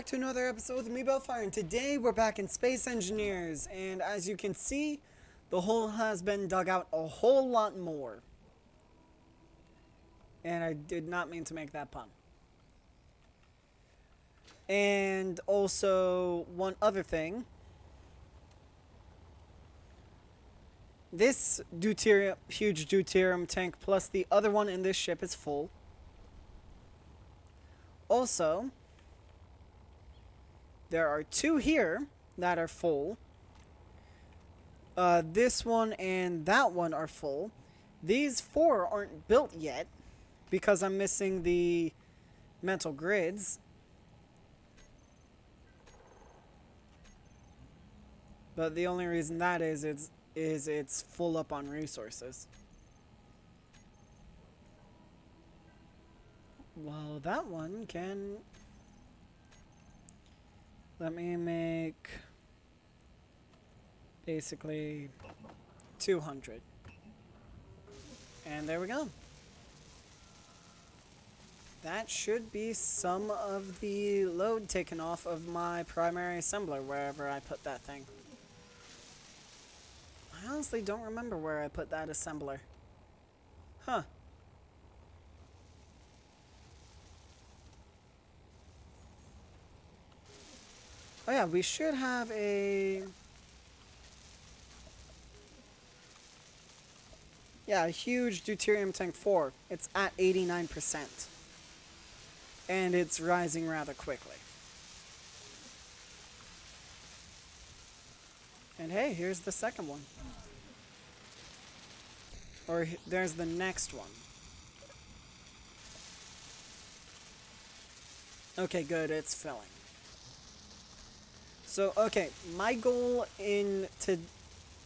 back to another episode with me, Bellfire, and today we're back in Space Engineers, and as you can see, the hole has been dug out a whole lot more. And I did not mean to make that pun. And also, one other thing. This huge deuterium tank plus the other one in this ship is full. Also, there are two here that are full. This one and that one are full. These four aren't built yet because I'm missing the mental grids. But the only reason that is it's full up on resources. Well, that one can... Let me make basically 200. And there we go. That should be some of the load taken off of my primary assembler wherever I put that thing. I honestly don't remember where I put that assembler. Huh. Oh yeah, we should have a... Yeah, a huge deuterium tank 4. It's at 89%. And it's rising rather quickly. And hey, here's the second one. Or there's the next one. Okay, good, it's filling. So, okay, my goal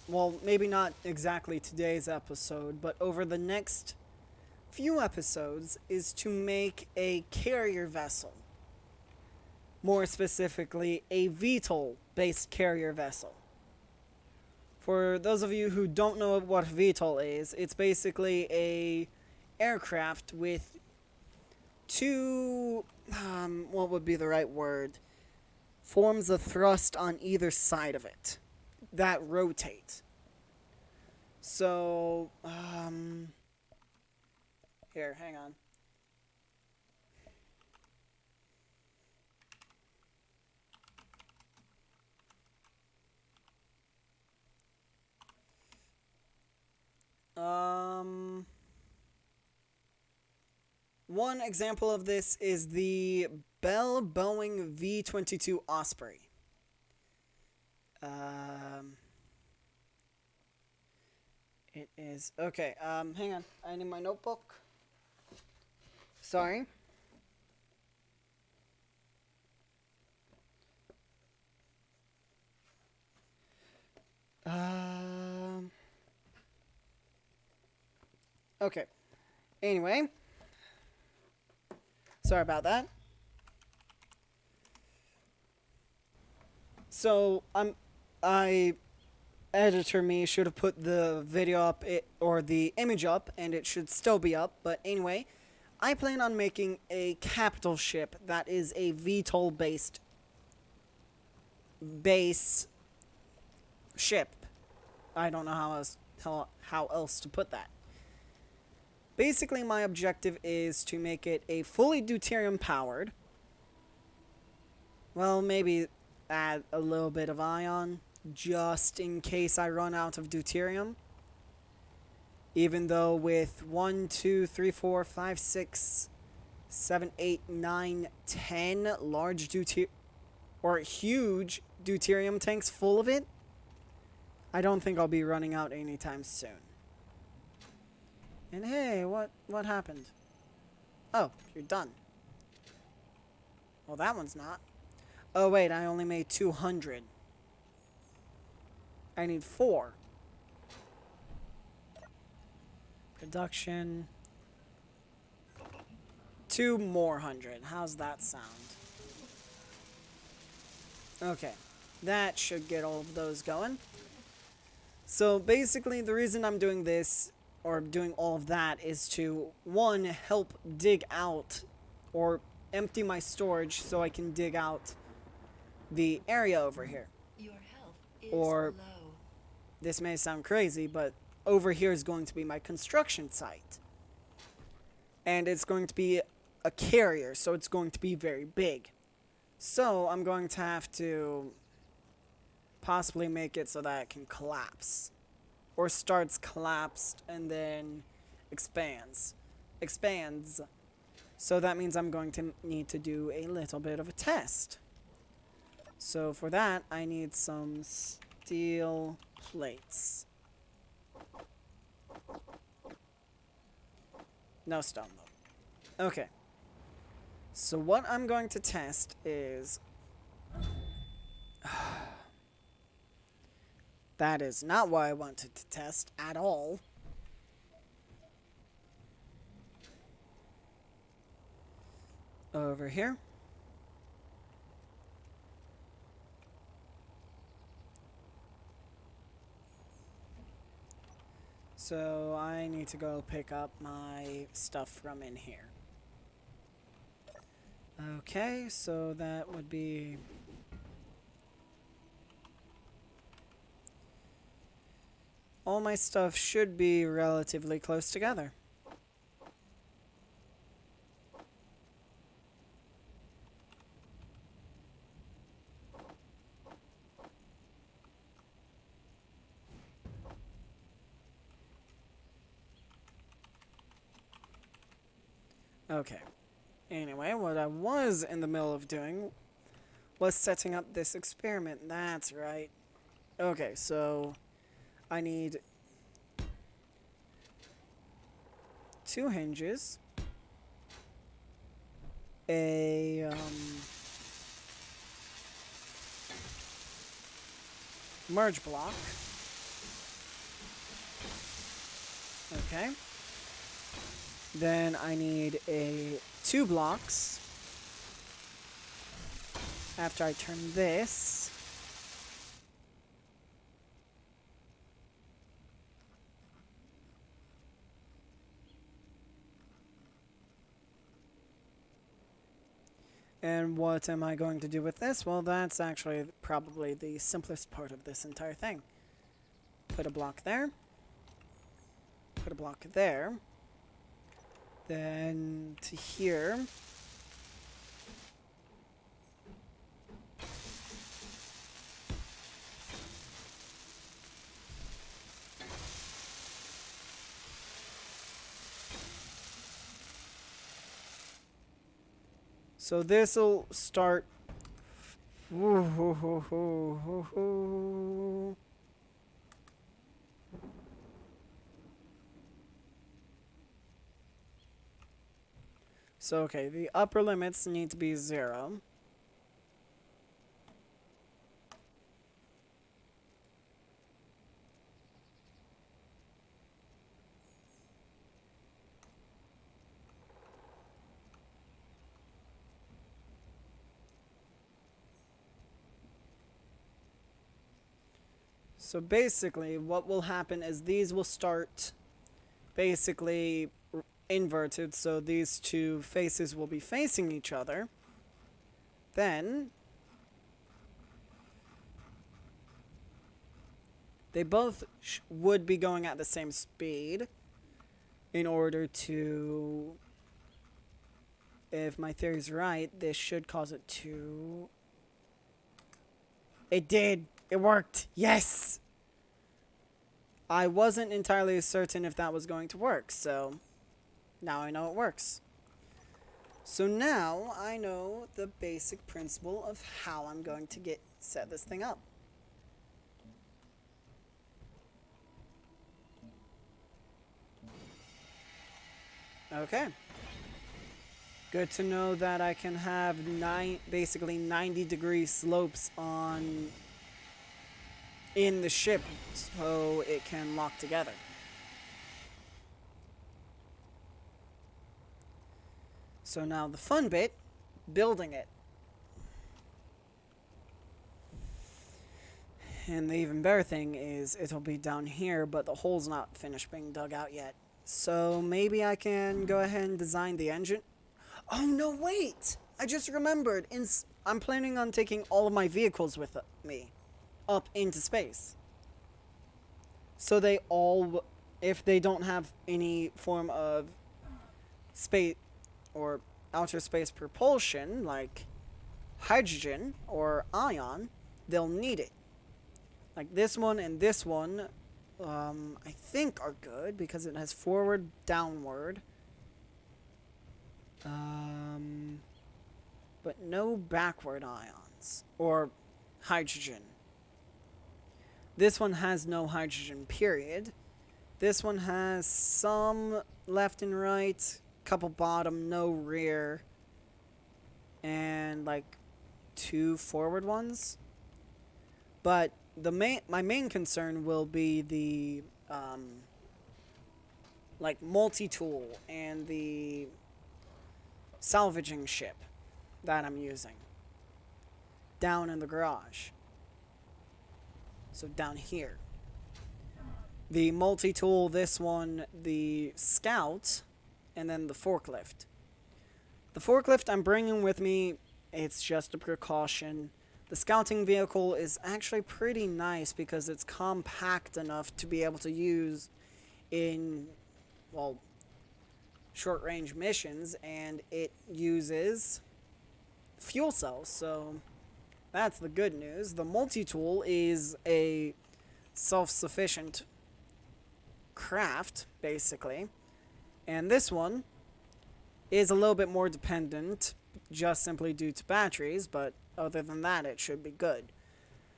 well, maybe not exactly today's episode, but over the next few episodes is to make a carrier vessel. More specifically, a VTOL-based carrier vessel. For those of you who don't know what VTOL is, it's basically a aircraft with two, what would be the right word? Forms of thrust on either side of it that rotate. So, here, hang on. One example of this is the Bell Boeing V-22 Osprey. It is... Okay, hang on. I need my notebook. Sorry. Okay. Anyway. Sorry about that. So, editor me should have put the video up, or the image up, and it should still be up. But anyway, I plan on making a capital ship that is a VTOL-based base ship. I don't know how else to put that. Basically, my objective is to make it a fully deuterium powered. Well, maybe add a little bit of ion, just in case I run out of deuterium. Even though with 1, 2, 3, 4, 5, 6, 7, 8, 9, 10 large or huge deuterium tanks full of it, I don't think I'll be running out anytime soon. And hey, what happened? Oh, you're done. Well, that one's not. Oh wait, I only made 200. I need 4. Production. 2 more 100. How's that sound? Okay. That should get all of those going. So basically, the reason I'm doing this, or doing all of that, is to, one, help dig out, or empty my storage so I can dig out the area over here. Your health is Or, low. this may sound crazy, but over here is going to be my construction site. And it's going to be a carrier, so it's going to be very big. So I'm going to have to possibly make it so that it can collapse. Or starts collapsed and then expands. Expands. So that means I'm going to need to do a little bit of a test. So for that, I need some steel plates. No stone, though. Okay. So what I'm going to test is... That is not what I wanted to test at all. Over here. So I need to go pick up my stuff from in here. Okay, so that would be... All my stuff should be relatively close together. Okay. Anyway, what I was in the middle of doing was setting up this experiment. That's right. Okay, so I need 2 hinges, a merge block. Okay. Then I need 2 blocks after I turn this. And what am I going to do with this? Well, that's actually probably the simplest part of this entire thing. Put a block there. Put a block there. Then to here. So this'll start. So, okay, the upper limits need to be 0. So basically, what will happen is these will start basically inverted, so these 2 faces will be facing each other. Then they both would be going at the same speed in order to, if my theory's right, this should cause it to... It did! It worked! Yes! I wasn't entirely certain if that was going to work, so now I know it works. So now I know the basic principle of how I'm going to set this thing up. Okay. Good to know that I can have basically 90-degree slopes in the ship so it can lock together. So now the fun bit, building it. And the even better thing is it'll be down here, but the hole's not finished being dug out yet. So maybe I can go ahead and design the engine. Oh, no, wait! I just remembered. I'm planning on taking all of my vehicles with me up into space. So they all, if they don't have any form of space or outer space propulsion, like hydrogen or ion, they'll need it. Like this one and this one, I think are good because it has forward, downward. But no backward ions or hydrogen. This one has no hydrogen, period. This one has some left and right, couple bottom, no rear, and like 2 forward ones. But my main concern will be the like multi-tool and the salvaging ship that I'm using down in the garage. So down here. The multi-tool, this one, the Scout, and then the forklift. The forklift I'm bringing with me, it's just a precaution. The scouting vehicle is actually pretty nice because it's compact enough to be able to use in, well, short-range missions, and it uses fuel cells, so that's the good news. The multi-tool is a self-sufficient craft, basically. And this one is a little bit more dependent, just simply due to batteries, but other than that, it should be good.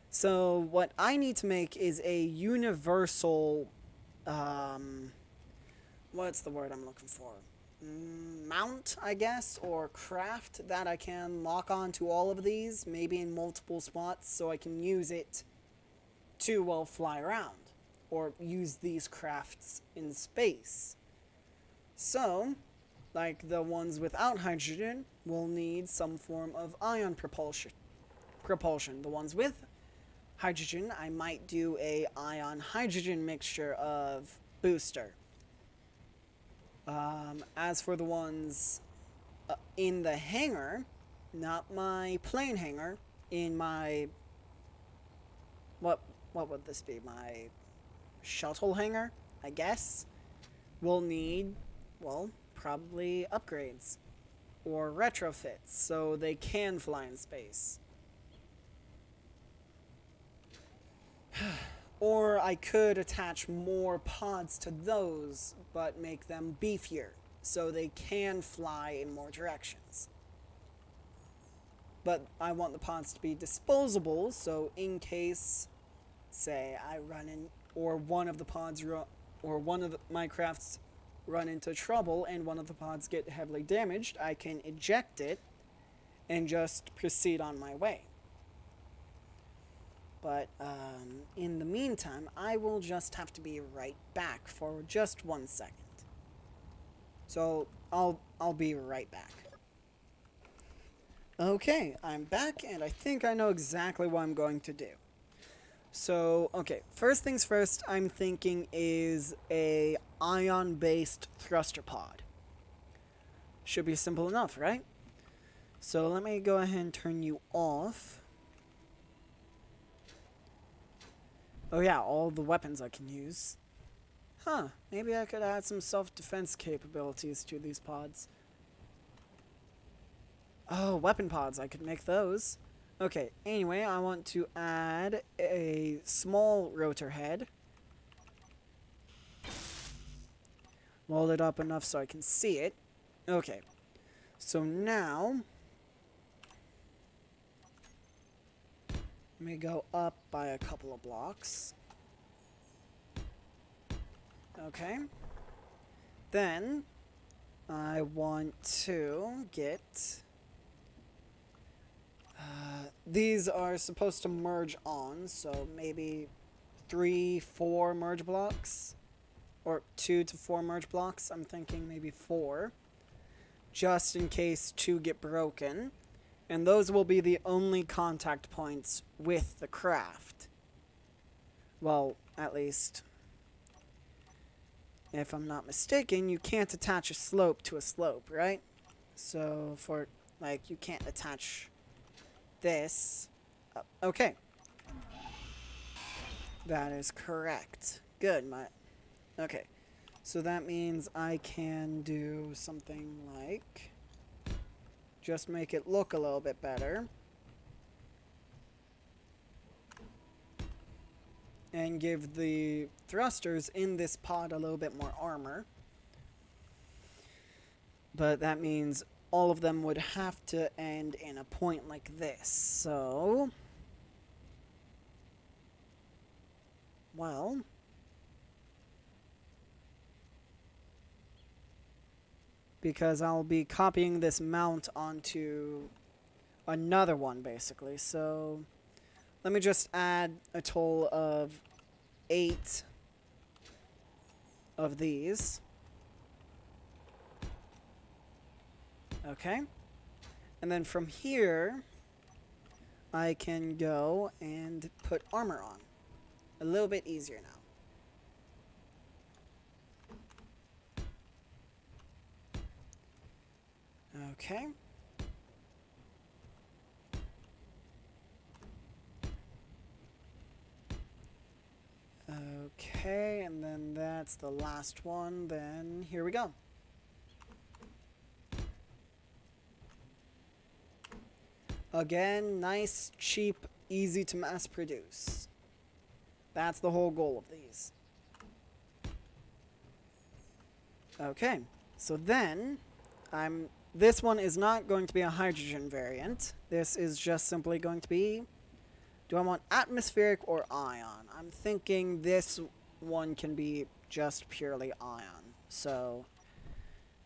So what I need to make is a universal, what's the word I'm looking for? Mount, I guess, or craft that I can lock onto all of these, maybe in multiple spots, so I can use it to, well, fly around, or use these crafts in space. So, like the ones without hydrogen will need some form of ion propulsion. The ones with hydrogen, I might do a ion-hydrogen mixture of booster. As for the ones in the hangar, not my plane hangar, in my, what would this be, my shuttle hangar, I guess, will need, well, probably upgrades or retrofits so they can fly in space. Or I could attach more pods to those, but make them beefier, so they can fly in more directions. But I want the pods to be disposable, so in case, say, I run in, or one of the pods, or one of my crafts run into trouble, and one of the pods get heavily damaged, I can eject it, and just proceed on my way. But in the meantime, I will just have to be right back for just 1 second. So I'll be right back. Okay, I'm back, and I think I know exactly what I'm going to do. So, okay, first things first, I'm thinking is a ion-based thruster pod. Should be simple enough, right? So let me go ahead and turn you off. Oh yeah, all the weapons I can use. Huh, maybe I could add some self-defense capabilities to these pods. Oh, weapon pods, I could make those. Okay, anyway, I want to add a small rotor head. Wall it up enough so I can see it. Okay, so now let me go up by a couple of blocks. Okay. Then I want to get these are supposed to merge on, so maybe 3-4 merge blocks, or 2 to 4 merge blocks. I'm thinking maybe 4, just in case 2 get broken. And those will be the only contact points with the craft. Well, at least, if I'm not mistaken, you can't attach a slope to a slope, right? So, for Like, you can't attach this. Okay. That is correct. Good. Okay. So that means I can do something like just make it look a little bit better. And give the thrusters in this pod a little bit more armor. But that means all of them would have to end in a point like this. So, well, because I'll be copying this mount onto another one, basically. So, let me just add a total of 8 of these. Okay. And then from here, I can go and put armor on. A little bit easier now. Okay. Okay, and then that's the last one. Then here we go. Again, nice, cheap, easy to mass produce. That's the whole goal of these. Okay, so then this one is not going to be a hydrogen variant. This is just simply going to be, do I want atmospheric or ion? I'm thinking this one can be just purely ion. So,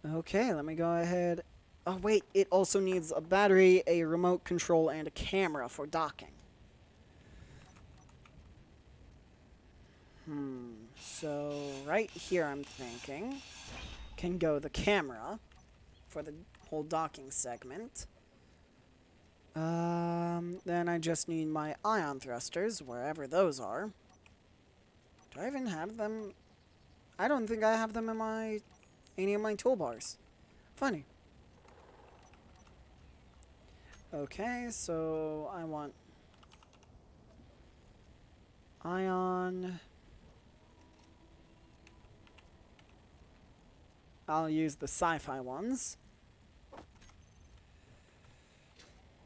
okay, let me go ahead. Oh, wait, it also needs a battery, a remote control, and a camera for docking. So right here I'm thinking can go the camera for the whole docking segment. Then I just need my ion thrusters, wherever those are. Do I even have them? I don't think I have them in any of my toolbars. Funny. Okay, so I want ion. I'll use the sci-fi ones.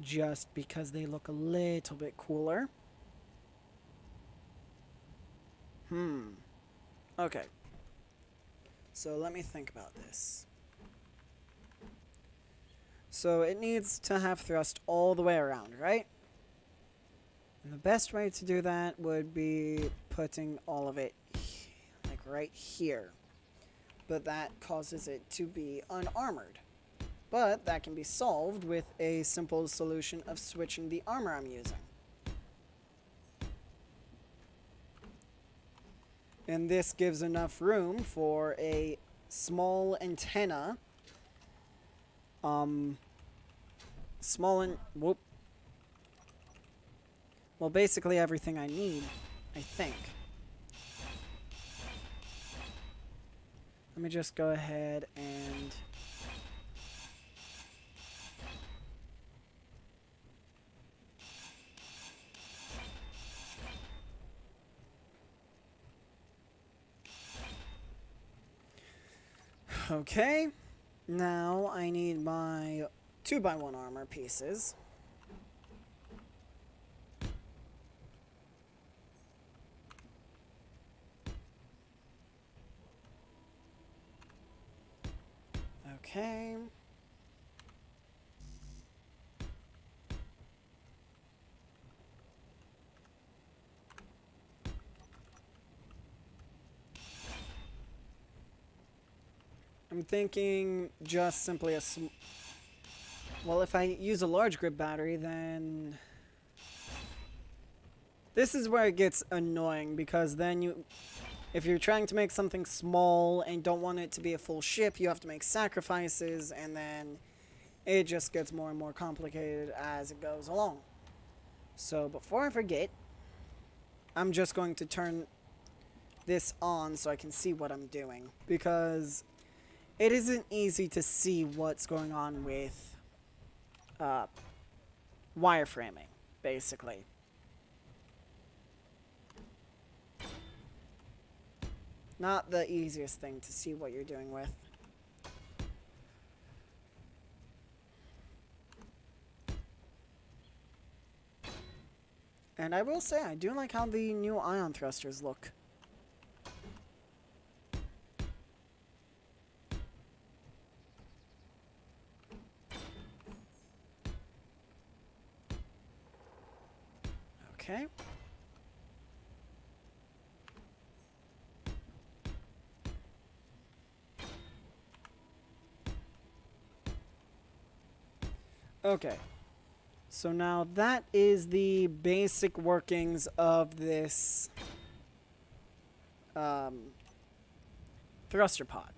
Just because they look a little bit cooler. Okay. So let me think about this. So it needs to have thrust all the way around, right? And the best way to do that would be putting all of it like right here. But that causes it to be unarmored. But that can be solved with a simple solution of switching the armor I'm using. And this gives enough room for a small antenna. Whoop. Well, basically everything I need, I think. Let me just go ahead and... Okay, now I need my 2x1 armor pieces. Okay. I'm thinking just simply well, if I use a large grid battery, then... This is where it gets annoying, because then if you're trying to make something small and don't want it to be a full ship, you have to make sacrifices, and then it just gets more and more complicated as it goes along. So before I forget, I'm just going to turn this on so I can see what I'm doing, because it isn't easy to see what's going on with uh, wireframing, basically. Not the easiest thing to see what you're doing with. And I will say, I do like how the new ion thrusters look. Okay. Okay. So now that is the basic workings of this thruster pod.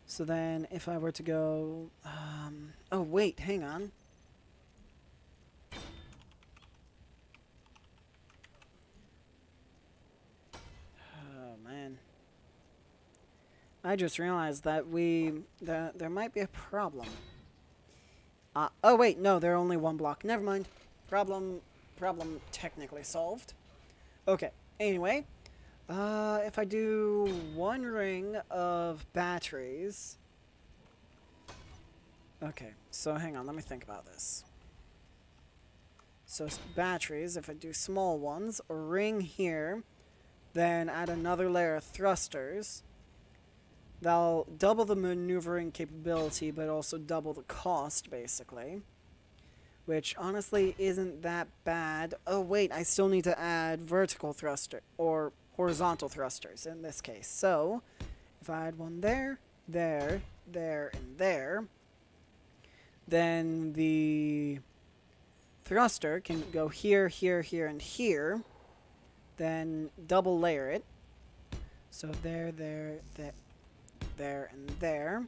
So then if I were to go... oh, wait, hang on. Oh, man. I just realized that there might be a problem. Oh, wait, no, they're only one block. Never mind. Problem technically solved. Okay, anyway. If I do one ring of batteries... Okay, so hang on, let me think about this. So batteries, if I do small ones, a ring here, then add another layer of thrusters. That'll double the maneuvering capability, but also double the cost, basically. Which, honestly, isn't that bad. Oh, wait, I still need to add vertical thruster, or horizontal thrusters in this case. So, if I add one there, there, there, and there, then the thruster can go here, here, here, and here. Then double layer it. So there, there, there, and there.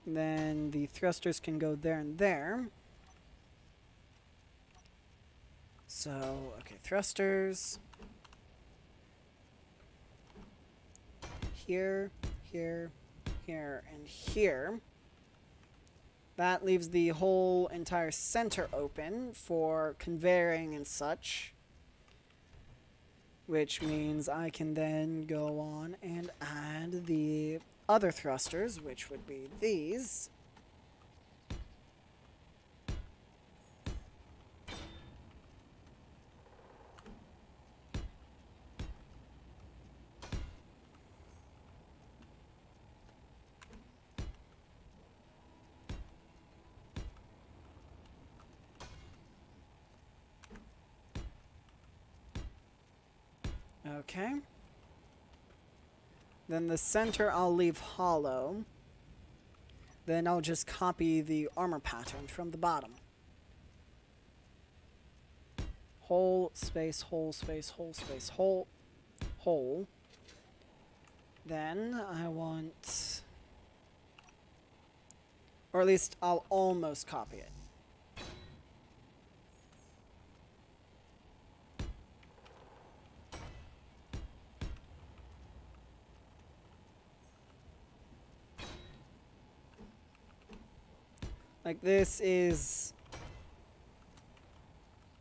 Then the thrusters can go there and there. So, okay, thrusters. Here, here, here, and here. That leaves the whole entire center open for conveying and such. Which means I can then go on and add the other thrusters, which would be these. Okay. Then the center I'll leave hollow. Then I'll just copy the armor pattern from the bottom. Hole, space, hole, space, hole, space, hole, hole. Then I want... Or at least I'll almost copy it. Like, this is...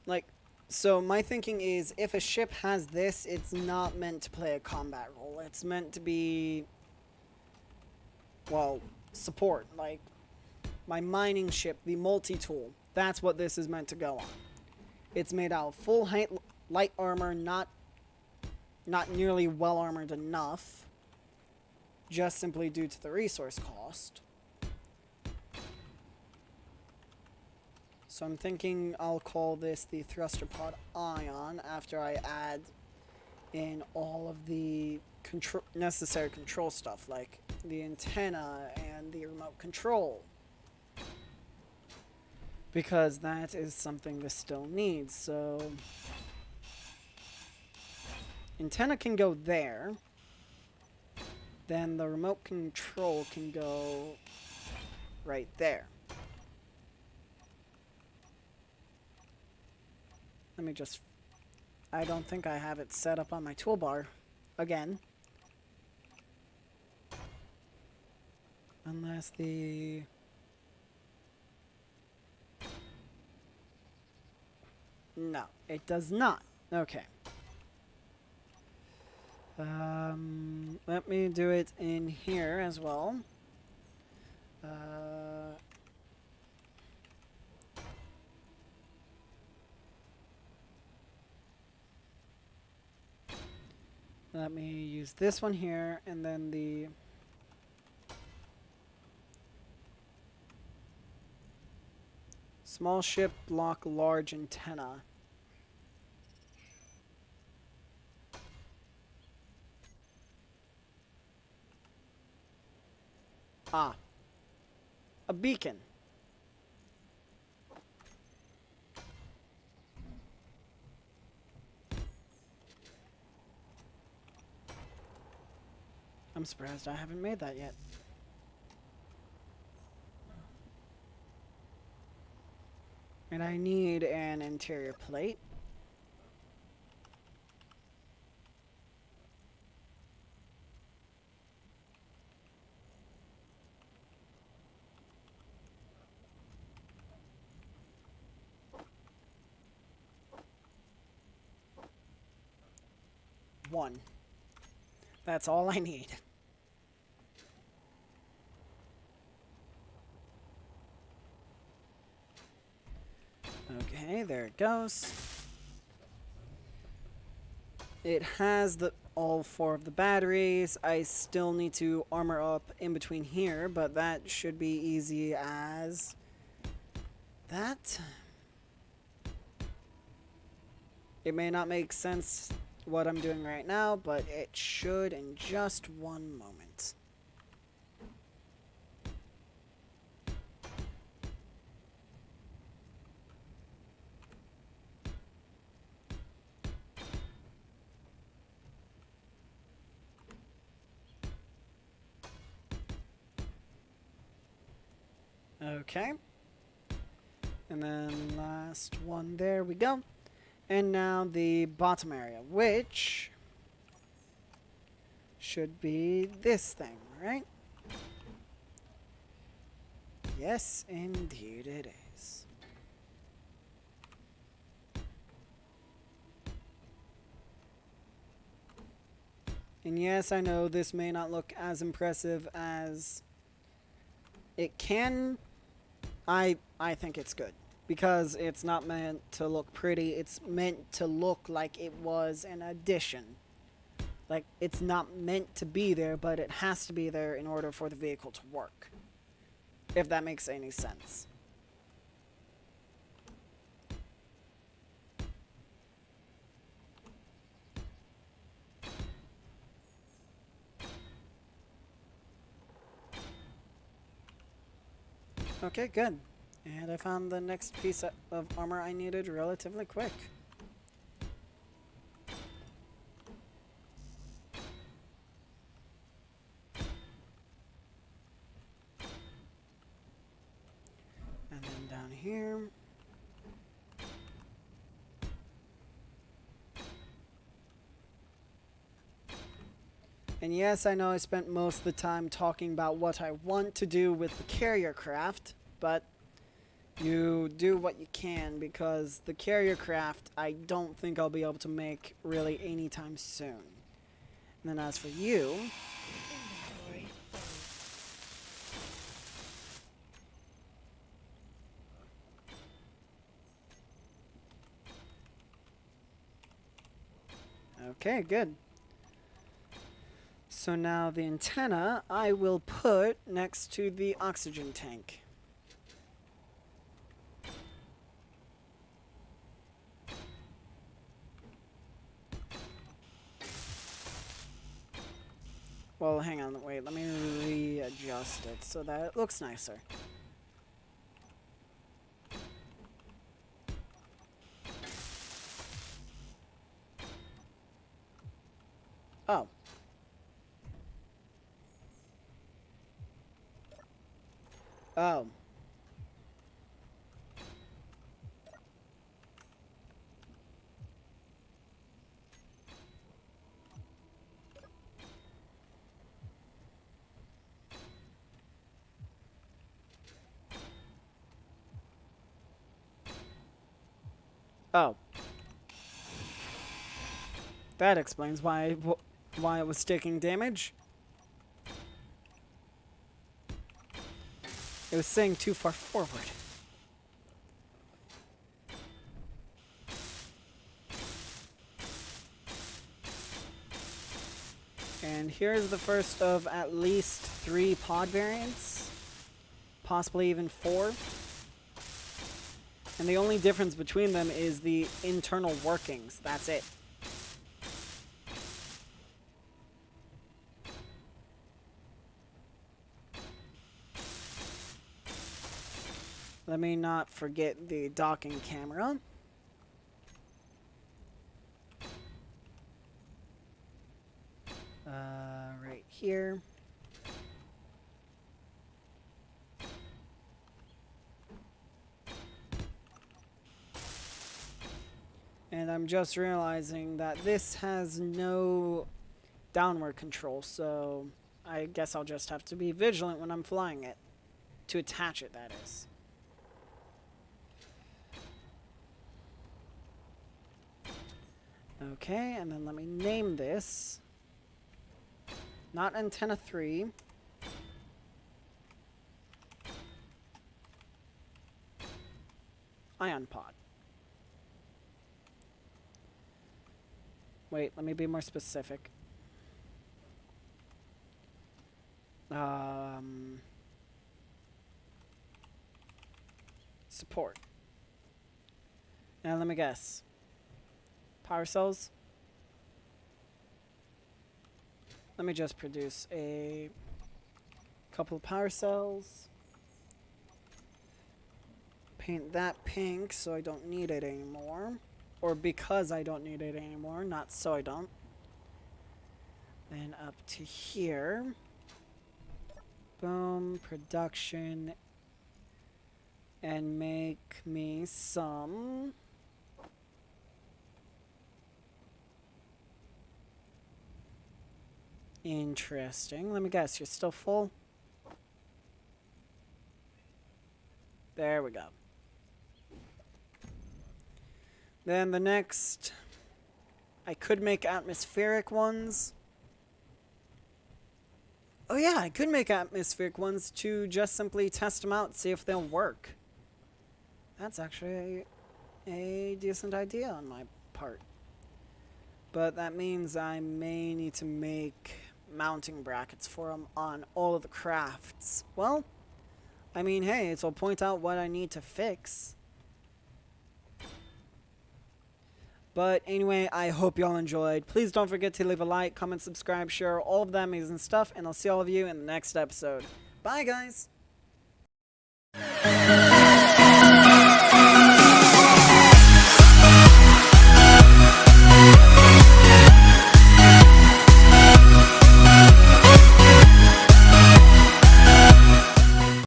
Like, so my thinking is, if a ship has this, it's not meant to play a combat role. It's meant to be... Well, support. Like, my mining ship, the multi-tool. That's what this is meant to go on. It's made out of full height, light armor, not nearly well-armored enough. Just simply due to the resource cost. So I'm thinking I'll call this the thruster pod ion after I add in all of the necessary control stuff, like the antenna and the remote control. Because that is something this still needs, so... Antenna can go there. Then the remote control can go right there. Let me just... I don't think I have it set up on my toolbar. Again. Unless the... No, it does not. Okay. Let me do it in here as well. Uh, Let me use this one here, and then the small ship block large antenna. Ah, a beacon. I'm surprised I haven't made that yet. And I need an interior plate. One. That's all I need. Okay, there it goes. It has all 4 of the batteries. I still need to armor up in between here, but that should be easy as that. It may not make sense what I'm doing right now, but it should in just one moment. Okay. And then last one, there we go. And now the bottom area, which should be this thing, right? Yes, indeed it is. And yes, I know this may not look as impressive as it can. I think it's good. Because it's not meant to look pretty, it's meant to look like it was an addition. Like, it's not meant to be there, but it has to be there in order for the vehicle to work. If that makes any sense. Okay, good. And I found the next piece of armor I needed relatively quick. And then down here. And yes, I know I spent most of the time talking about what I want to do with the carrier craft, but you do what you can, because the carrier craft I don't think I'll be able to make really anytime soon. And then as for you... Okay, good. So now the antenna I will put next to the oxygen tank. Well, hang on, wait, let me readjust it so that it looks nicer. Oh. Oh. Oh. That explains why it was taking damage. It was saying too far forward. And here's the first of at least 3 pod variants. Possibly even 4. And the only difference between them is the internal workings. That's it. Let me not forget the docking camera. Right here. And I'm just realizing that this has no downward control, so I guess I'll just have to be vigilant when I'm flying it. To attach it, that is. Okay, and then let me name this. Not antenna 3. Ion pod. Wait, let me be more specific. Support. And let me guess. Power cells? Let me just produce a couple of power cells. Paint that pink so I don't need it anymore. Or because I don't need it anymore, not so I don't. Then up to here. Boom, production. And make me some... Interesting. Let me guess, you're still full? There we go. Then the next... I could make atmospheric ones. Oh yeah, I could make atmospheric ones to just simply test them out, see if they'll work. That's actually a decent idea on my part. But that means I may need to make mounting brackets for them on all of the crafts. Well, I mean, hey, it'll point out what I need to fix. But anyway, I hope y'all enjoyed. Please don't forget to leave a like, comment, subscribe, share all of that amazing stuff, and I'll see all of you in the next episode. Bye, guys!